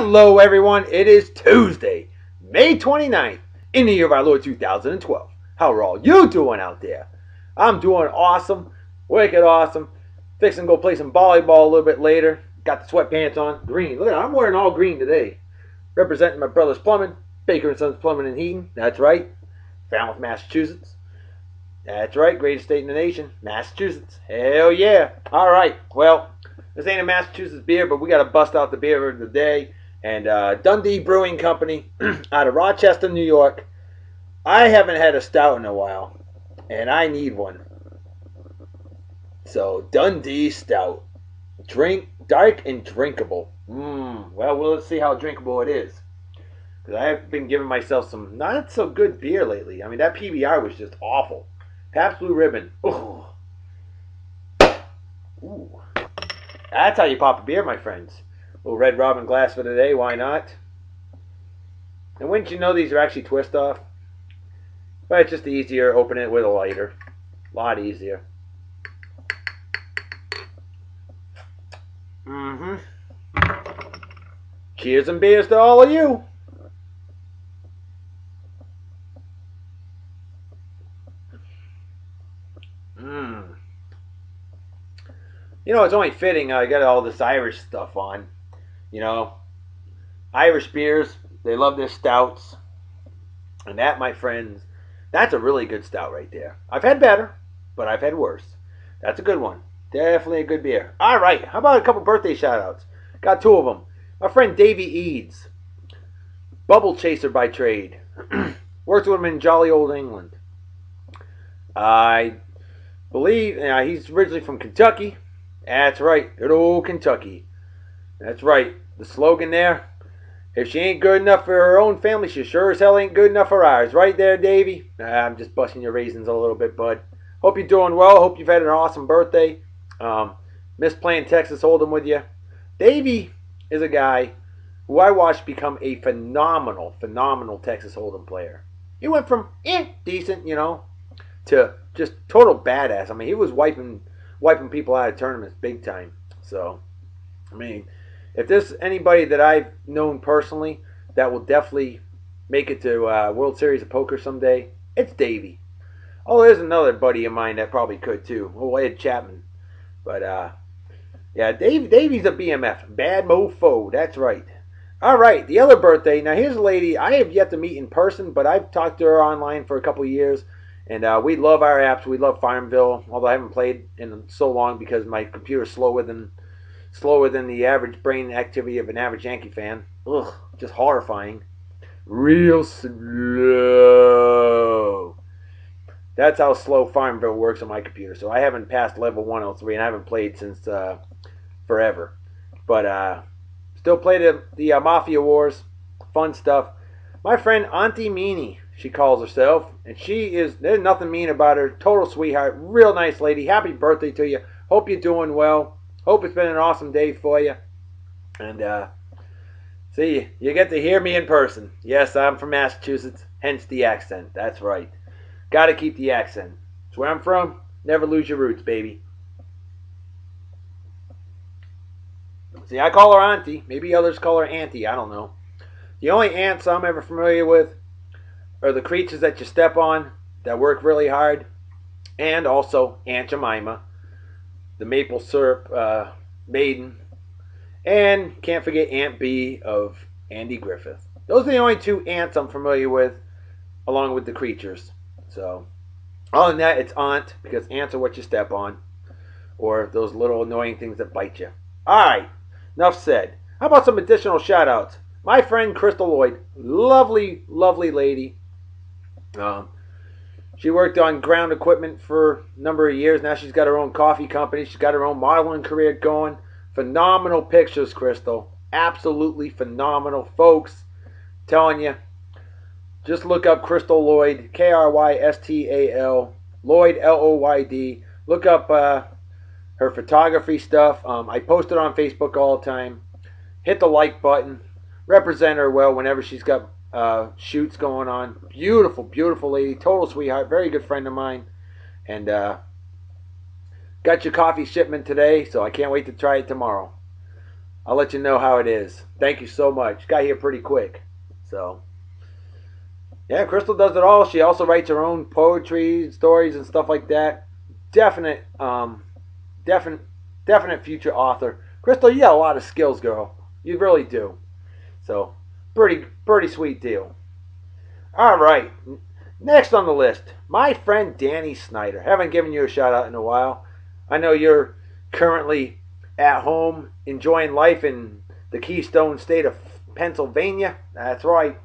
Hello everyone, it is Tuesday, May 29th, in the year of our Lord 2012. How are all you doing out there? I'm doing awesome, wicked awesome. Fixing to go play some volleyball a little bit later. Got the sweatpants on, green. Look at that, I'm wearing all green today. Representing my brother's plumbing, Baker & Sons Plumbing and Heating, that's right. Falmouth, Massachusetts. That's right, greatest state in the nation, Massachusetts. Hell yeah. Alright, well, this ain't a Massachusetts beer, but we got to bust out the beer of the day. And Dundee Brewing Company out of Rochester, New York. I haven't had a stout in a while, and I need one. So, Dundee Stout. Dark and drinkable. Well, let's see how drinkable it is. Because I have been giving myself some not so good beer lately. I mean, that PBR was just awful. Pabst Blue Ribbon. Ooh. Ooh. That's how you pop a beer, my friends. A little Red Robin glass for today, why not? And wouldn't you know these are actually twist off? But it's just easier, open it with a lighter. A lot easier. Cheers and beers to all of you. You know, it's only fitting I got all this Irish stuff on. You know, Irish beers, they love their stouts. And that, my friends, that's a really good stout right there. I've had better, but I've had worse. That's a good one. Definitely a good beer. All right, how about a couple birthday shout-outs? Got two of them. My friend Davey Eads, bubble chaser by trade. Worked with him in jolly old England. I believe he's originally from Kentucky. That's right, good old Kentucky. That's right, the slogan there. If she ain't good enough for her own family, she sure as hell ain't good enough for ours. Right there, Davey. I'm just busting your raisins a little bit, bud. Hope you're doing well. Hope you've had an awesome birthday. Miss playing Texas Hold'em with you. Davey is a guy who I watched become a phenomenal Texas Hold'em player. He went from decent, you know, to just total badass. I mean, he was wiping people out of tournaments big time. So, I mean, if there's anybody that I've known personally that will definitely make it to World Series of Poker someday, it's Davey. Oh, there's another buddy of mine that probably could too. Oh, Ed Chapman. But, yeah, Davey's a BMF. Bad mofo. That's right. All right, the other birthday. Now, here's a lady I have yet to meet in person, but I've talked to her online for a couple of years. And we love our apps. We love Farmville, although I haven't played in so long because my computer's slower than the average brain activity of an average Yankee fan. Ugh, just horrifying. Real slow. That's how slow Farmville works on my computer. So I haven't passed level 103, and I haven't played since forever. But still play the Mafia Wars. Fun stuff. My friend Auntie Meanie, she calls herself, and there's nothing mean about her. Total sweetheart, real nice lady. Happy birthday to you. Hope you're doing well. Hope it's been an awesome day for you. And see, you get to hear me in person. Yes, I'm from Massachusetts, hence the accent. That's right. Got to keep the accent. It's where I'm from. Never lose your roots, baby. See, I call her Auntie. Maybe others call her Auntie. I don't know. The only ants I'm ever familiar with are the creatures that you step on that work really hard, and also Aunt Jemima, the maple syrup maiden, and can't forget Aunt B of Andy Griffith. Those are the only two ants I'm familiar with, along with the creatures. So, other than that, it's Aunt, because ants are what you step on, or those little annoying things that bite you. Alright, enough said. How about some additional shout-outs? My friend Krystal, lovely, lovely lady. She worked on ground equipment for a number of years. Now she's got her own coffee company. She's got her own modeling career going. Phenomenal pictures, Krystal. Absolutely phenomenal, folks. Telling you. Just look up Krystal Lloyd, Krystal, Lloyd, Loyd. Look up her photography stuff. I post it on Facebook all the time. Hit the like button. Represent her well whenever she's got shoots going on. Beautiful, beautiful lady. Total sweetheart. Very good friend of mine. And got your coffee shipment today, so I can't wait to try it tomorrow. I'll let you know how it is. Thank you so much. Got here pretty quick. So, yeah, Krystal does it all. She also writes her own poetry, stories, and stuff like that. Definite, definite, definite future author. Krystal, you got a lot of skills, girl. You really do. So, pretty sweet deal. All right. Next on the list, my friend Dani Snyder. Haven't given you a shout out in a while. I know you're currently at home enjoying life in the Keystone State of Pennsylvania. That's right.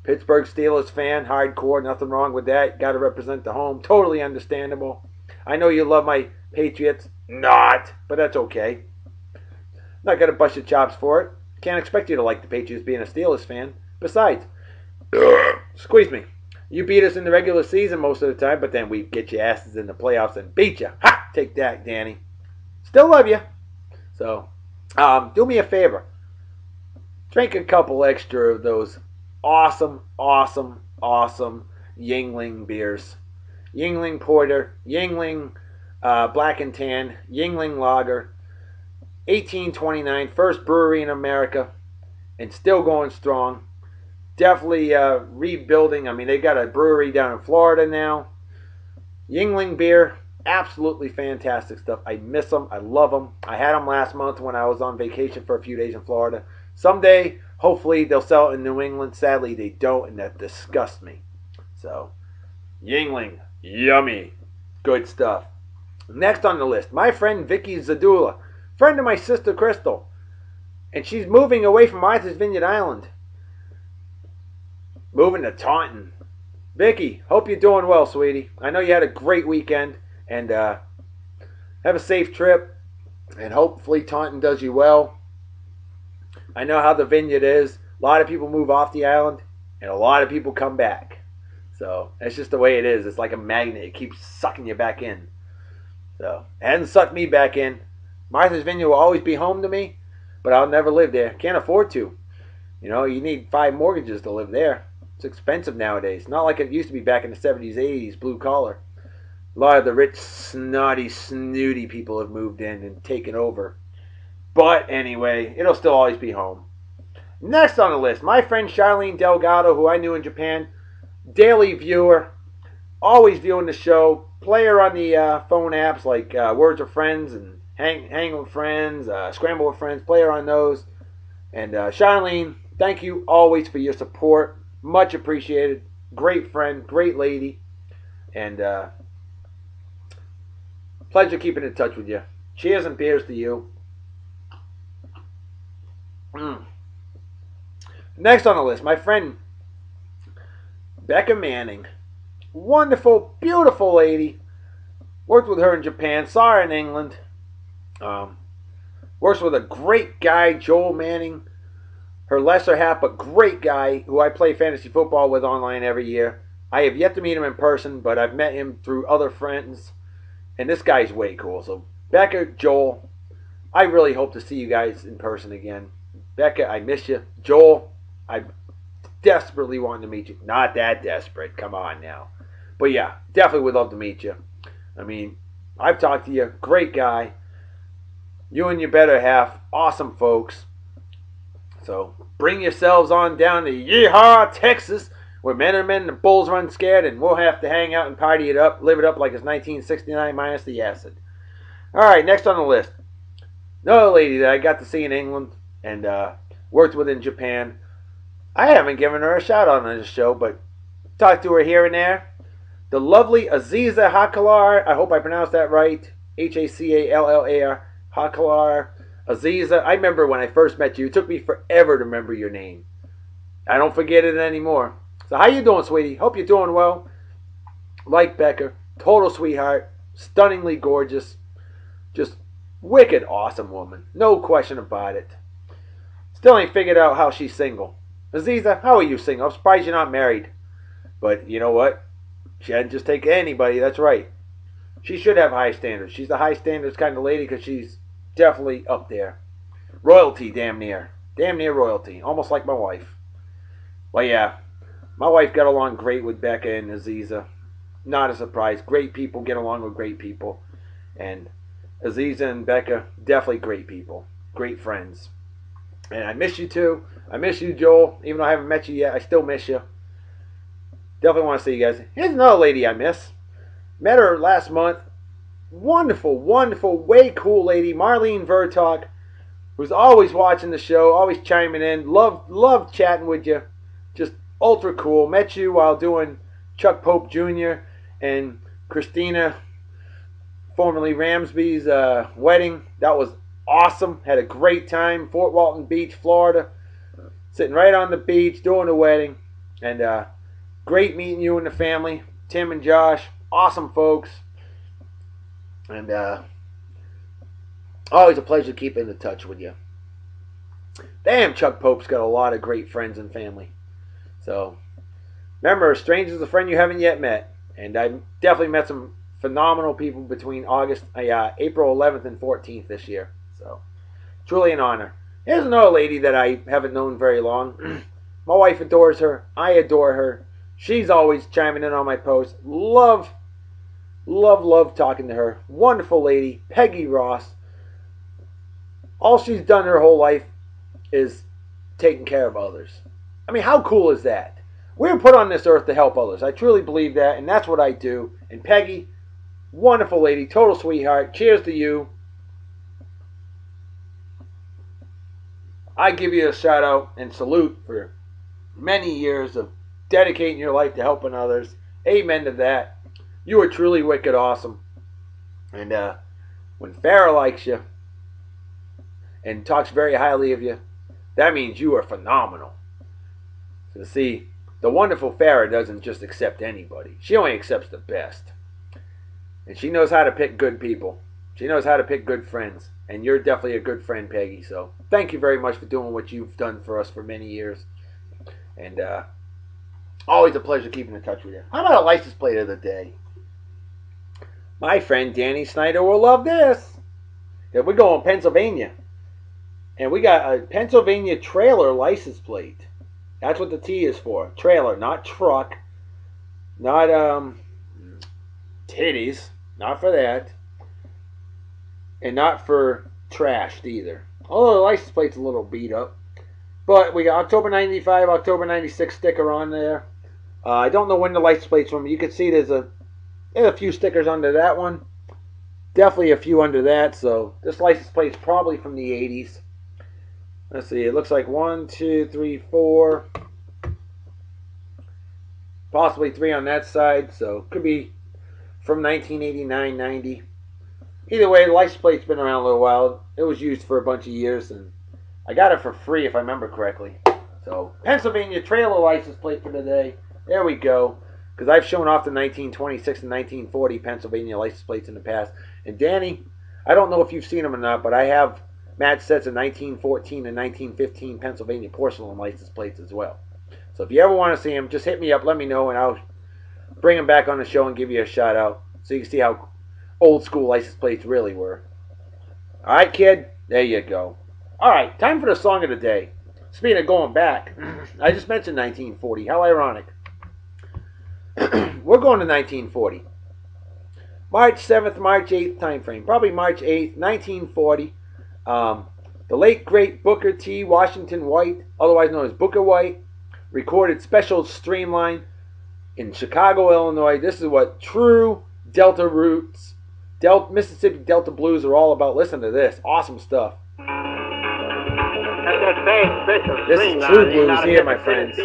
Pittsburgh Steelers fan, hardcore, nothing wrong with that. Got to represent the home. Totally understandable. I know you love my Patriots. Not, but that's okay. Not going to bust your chops for it. Can't expect you to like the Patriots being a Steelers fan. Besides, squeeze me. You beat us in the regular season most of the time, but then we get your asses in the playoffs and beat you. Ha! Take that, Dani. Still love you. So, do me a favor. Drink a couple extra of those awesome, awesome, awesome Yuengling beers. Yuengling Porter, Yuengling Black and Tan, Yuengling Lager, 1829, first brewery in America, and still going strong. Definitely rebuilding. I mean, they got a brewery down in Florida now. Yuengling beer, absolutely fantastic stuff. I miss them. I love them. I had them last month when I was on vacation for a few days in Florida. Someday, hopefully, they'll sell it in New England. Sadly, they don't, and that disgusts me. So, Yuengling, yummy. Good stuff. Next on the list, my friend Vicki Zadula, friend of my sister Krystal. And she's moving away from Martha's Vineyard Island. Moving to Taunton. Vicki, hope you're doing well, sweetie. I know you had a great weekend. And have a safe trip. And hopefully Taunton does you well. I know how the vineyard is. A lot of people move off the island. And a lot of people come back. So, that's just the way it is. It's like a magnet. It keeps sucking you back in. So, it hasn't sucked me back in. Martha's Vineyard will always be home to me. But I'll never live there. Can't afford to. You know, you need 5 mortgages to live there. It's expensive nowadays. Not like it used to be back in the 70s, 80s, blue collar. A lot of the rich, snotty, snooty people have moved in and taken over. But anyway, it'll still always be home. Next on the list, my friend Charlene Delgado, who I knew in Japan. Daily viewer. Always viewing the show. Player on the phone apps like Words with Friends and Hang with Friends, Scramble with Friends. Player on those. And Charlene, thank you always for your support. Much appreciated. Great friend. Great lady. And pleasure keeping in touch with you. Cheers and beers to you. Next on the list, my friend Becca Manning. Wonderful, beautiful lady. Worked with her in Japan. Saw her in England. Works with a great guy, Joel Manning. Her lesser half, but great guy who I play fantasy football with online every year. I have yet to meet him in person, but I've met him through other friends. And this guy's way cool. So, Becca, Joel, I really hope to see you guys in person again. Becca, I miss you. Joel, I desperately want to meet you. Not that desperate. Come on now. But yeah, definitely would love to meet you. I mean, I've talked to you. Great guy. You and your better half. Awesome folks. So, bring yourselves on down to Yeehaw, Texas, where men are men and the bulls run scared, and we'll have to hang out and party it up, live it up like it's 1969 minus the acid. Alright, next on the list. Another lady that I got to see in England and worked with in Japan. I haven't given her a shout out on this show, but talked to her here and there. The lovely Aziza Hakalar. I hope I pronounced that right. H-A-C-A-L-L-A-R. Hakalar. Aziza, I remember when I first met you. It took me forever to remember your name. I don't forget it anymore. So how you doing, sweetie? Hope you're doing well. Like Becca, total sweetheart, stunningly gorgeous, just wicked awesome woman. No question about it. Still ain't figured out how she's single. Aziza, how are you single? I'm surprised you're not married. But you know what? She hadn't just taken anybody. That's right. She should have high standards. She's a high standards kind of lady because she's definitely up there. Royalty, damn near. Damn near royalty. Almost like my wife. Well, yeah. My wife got along great with Becca and Aziza. Not a surprise. Great people get along with great people. And Aziza and Becca, definitely great people. Great friends. And I miss you too. I miss you, Joel. Even though I haven't met you yet, I still miss you. Definitely want to see you guys. Here's another lady I miss. Met her last month. Wonderful, wonderful, way cool lady. Marlene Vertalk, who's always watching the show, always chiming in. Love chatting with you. Just ultra cool. Met you while doing Chuck Pope Jr. and Christina, formerly Ramsby's wedding. That was awesome. Had a great time. Fort Walton Beach, Florida. Sitting right on the beach, doing the wedding. And great meeting you and the family. Tim and Josh. Awesome folks. And always a pleasure keeping in touch with you. Damn, Chuck Pope's got a lot of great friends and family. So, remember, a stranger's a friend you haven't yet met. And I definitely met some phenomenal people between April 11th and 14th this year. So, truly an honor. Here's another lady that I haven't known very long. My wife adores her. I adore her. She's always chiming in on my posts. Love talking to her. Wonderful lady. Peggy Ross. All she's done her whole life is taking care of others. I mean, how cool is that? We're put on this earth to help others. I truly believe that, and that's what I do. And Peggy, wonderful lady, total sweetheart. Cheers to you. I give you a shout out and salute for many years of dedicating your life to helping others. Amen to that. You are truly wicked awesome. And when Farrah likes you and talks very highly of you, that means you are phenomenal. So see, the wonderful Farrah doesn't just accept anybody. She only accepts the best. And she knows how to pick good people. She knows how to pick good friends. And you're definitely a good friend, Peggy. So thank you very much for doing what you've done for us for many years. And always a pleasure keeping in touch with you. How about a license plate of the day? My friend Dani Snyder will love this. Yeah, we're going to Pennsylvania. And we got a Pennsylvania trailer license plate. That's what the T is for. Trailer, not truck. Not titties. Not for that. And not for trashed either. Although the license plate's a little beat up. But we got October 95, October 96 sticker on there. I don't know when the license plate's from. You can see there's a few stickers under that one. Definitely a few under that. So this license plate's probably from the 80s. Let's see. It looks like 1, 2, 3, 4. Possibly 3 on that side. So could be from 1989, 90. Either way, the license plate's been around a little while. It was used for a bunch of years, and I got it for free if I remember correctly. So, Pennsylvania trailer license plate for today. There we go. Because I've shown off the 1926 and 1940 Pennsylvania license plates in the past. And Dani, I don't know if you've seen them or not, but I have match sets of 1914 and 1915 Pennsylvania porcelain license plates as well. So if you ever want to see them, just hit me up, let me know, and I'll bring them back on the show and give you a shout out so you can see how old school license plates really were. Alright, kid? There you go. Alright, time for the song of the day. Speaking of going back, I just mentioned 1940. How ironic. We're going to 1940. March 7th, March 8th time frame. Probably March 8th, 1940. The late, great Booker T. Washington White, otherwise known as Bukka White, recorded Special Streamline in Chicago, Illinois. This is what true Delta roots, Mississippi Delta blues are all about. Listen to this. Awesome stuff. This is true blues here, my friends.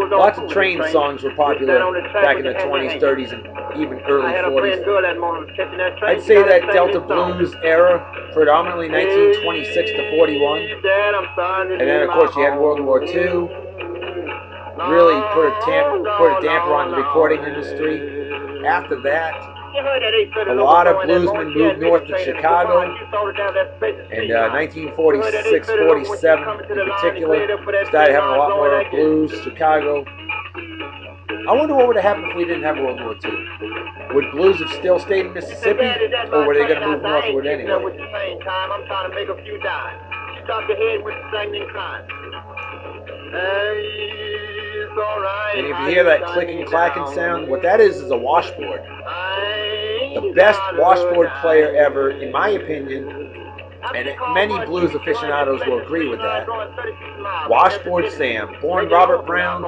Lots of train songs were popular back in the 20s, 30s, and even early 40s. I'd say that Delta blues era, predominantly 1926 to 41. And then, of course, you had World War II. Really put a damper on the recording industry. After that, a lot of bluesmen moved north to Chicago. And 1946, 47 in particular, started having a lot more blues, Chicago. I wonder what would have happened if we didn't have World War II. Would blues have still stayed in Mississippi, or were they going to move northward anyway? And if you hear that clicking, clacking sound, what that is a washboard. The best washboard player ever, in my opinion, And many blues aficionados will agree with that. Washboard Sam, born Robert Brown,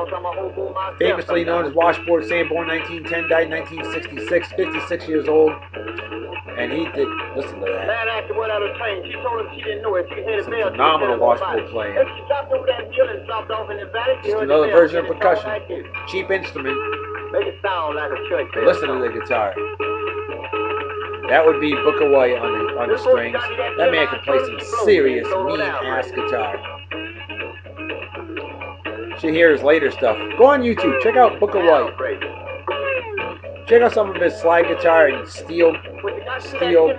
famously known as Washboard Sam, born 1910, died 1966, 56 years old. And he did, listen to that. Some phenomenal washboard playing. Just another version of percussion. Cheap instrument. But listen to the guitar. That would be Bukka White on the strings. That man can play some serious, mean-ass guitar. You should hear his later stuff. Go on YouTube. Check out Bukka White. Check out some of his slide guitar and steel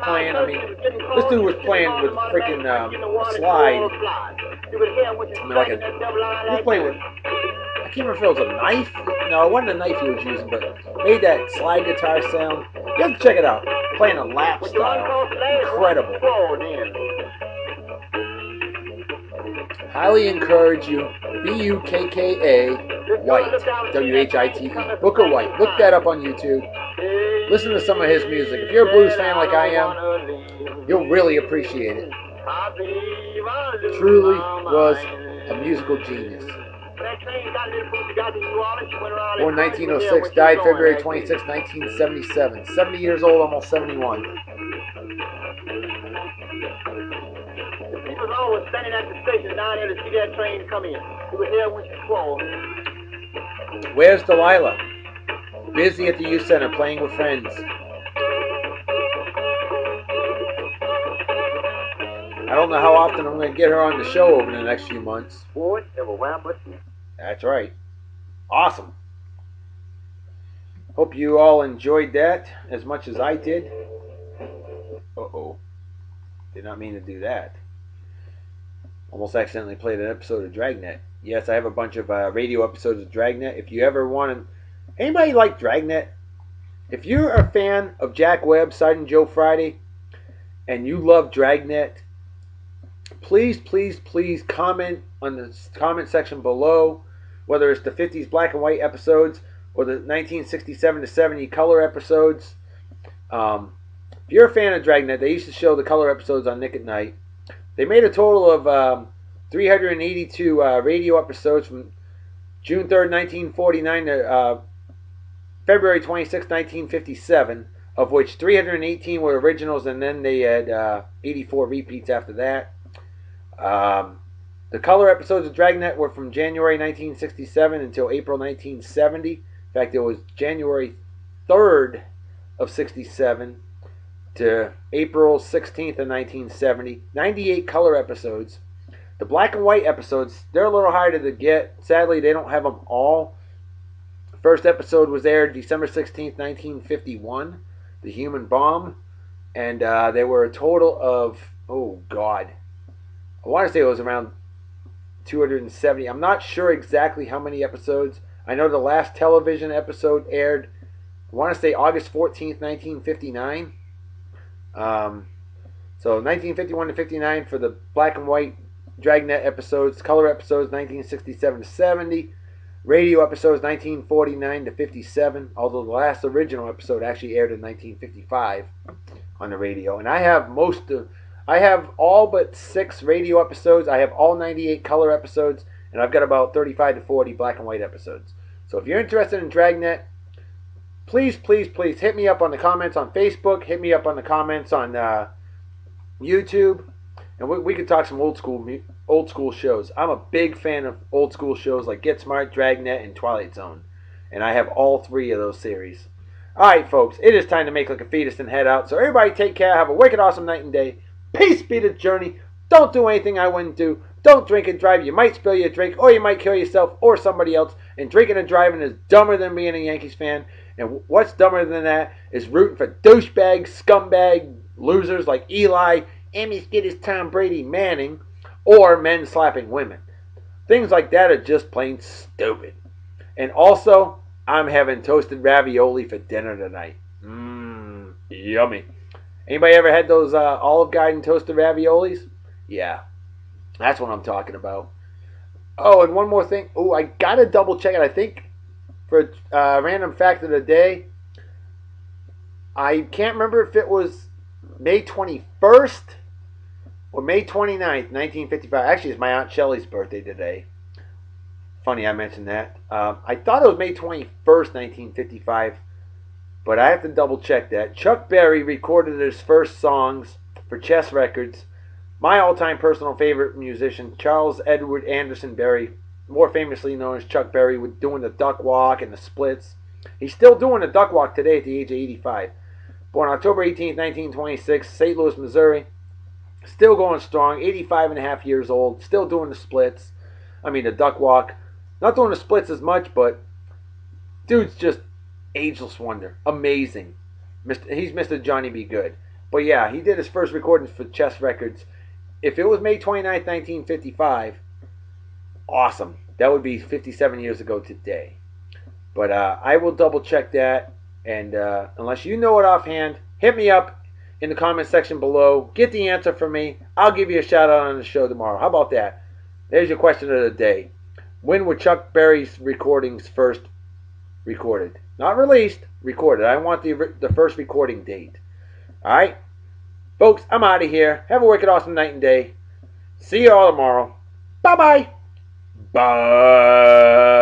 playing. I mean, this dude was playing with freaking slide. I mean, he was playing with, I can't remember if it was a knife. No, it wasn't a knife he was using, but made that slide guitar sound. You have to check it out. Playing a lap style. Incredible. Highly encourage you. B-U-K-K-A White. W-H-I-T-E. Bukka White. Look that up on YouTube. Listen to some of his music. If you're a blues fan like I am, you'll really appreciate it. Truly was a musical genius. Born 1906, died February 26, 1977. 70 years old, almost 71. People was always standing at the station down there to see that train come in. He was here when she closed. Where's Delilah? Busy at the youth center playing with friends. I don't know how often I'm going to get her on the show over the next few months. That's right. Awesome. Hope you all enjoyed that as much as I did. Uh-oh. Did not mean to do that. Almost accidentally played an episode of Dragnet. Yes, I have a bunch of radio episodes of Dragnet. If you ever want to... Anybody like Dragnet? If you're a fan of Jack Webb, Sergeant Joe Friday, and you love Dragnet, please, please, please comment on the comment section below, whether it's the 50s black and white episodes or the 1967 to 70 color episodes. If you're a fan of Dragnet, they used to show the color episodes on Nick at Night. They made a total of 382 radio episodes from June 3rd, 1949 to February 26, 1957, of which 318 were originals, and then they had 84 repeats after that. The color episodes of Dragnet were from January 1967 until April 1970. In fact, it was January 3rd of 67 to April 16th of 1970. 98 color episodes. The black and white episodes, they're a little harder to get. Sadly, they don't have them all. The first episode was aired December 16th, 1951, The Human Bomb. And there were a total of, oh God, I want to say it was around 270. I'm not sure exactly how many episodes. I know the last television episode aired, I want to say August 14th, 1959. So 1951 to 59 for the black and white Dragnet episodes. Color episodes 1967 to 70. Radio episodes 1949 to 57. Although the last original episode actually aired in 1955 on the radio. And I have all but 6 radio episodes. I have all 98 color episodes. And I've got about 35 to 40 black and white episodes. So if you're interested in Dragnet, please, please, please hit me up on the comments on Facebook. Hit me up on the comments on YouTube. And we could talk some old school shows. I'm a big fan of old school shows like Get Smart, Dragnet, and Twilight Zone. And I have all 3 of those series. Alright, folks. It is time to make like a fetus and head out. So everybody take care. Have a wicked awesome night and day. Peace be the journey. Don't do anything I wouldn't do. Don't drink and drive. You might spill your drink, or you might kill yourself or somebody else. And drinking and driving is dumber than being a Yankees fan. And what's dumber than that is rooting for douchebag, scumbag losers like Eli, and as good as Tom Brady, Manning, or men slapping women. Things like that are just plain stupid. And also, I'm having toasted ravioli for dinner tonight. Yummy. Anybody ever had those Olive Garden toasted raviolis? Yeah, that's what I'm talking about. Oh, and one more thing. Oh, I gotta double check it. I think for a random fact of the day, I can't remember if it was May 21st Well, May 29th, 1955. Actually, it's my Aunt Shelley's birthday today. Funny I mentioned that. I thought it was May 21st, 1955, but I have to double check that. Chuck Berry recorded his first songs for Chess Records. My all-time personal favorite musician, Charles Edward Anderson Berry, more famously known as Chuck Berry, was doing the duck walk and the splits. He's still doing the duck walk today at the age of 85. Born October 18, 1926, St. Louis, Missouri. Still going strong, 85 and a half years old, still doing the splits. I mean, the duck walk. Not doing the splits as much, but dude's just ageless wonder. Amazing. He's Mr. Johnny B. Good. But yeah, he did his first recordings for Chess Records. If it was May 29th, 1955, awesome. That would be 57 years ago today. But I will double check that. And unless you know it offhand, hit me up in the comment section below. Get the answer from me. I'll give you a shout out on the show tomorrow. How about that? There's your question of the day. When were Chuck Berry's recordings first recorded? Not released, recorded. I want the first recording date. Alright? Folks, I'm out of here. Have a wicked awesome night and day. See you all tomorrow. Bye-bye. Bye.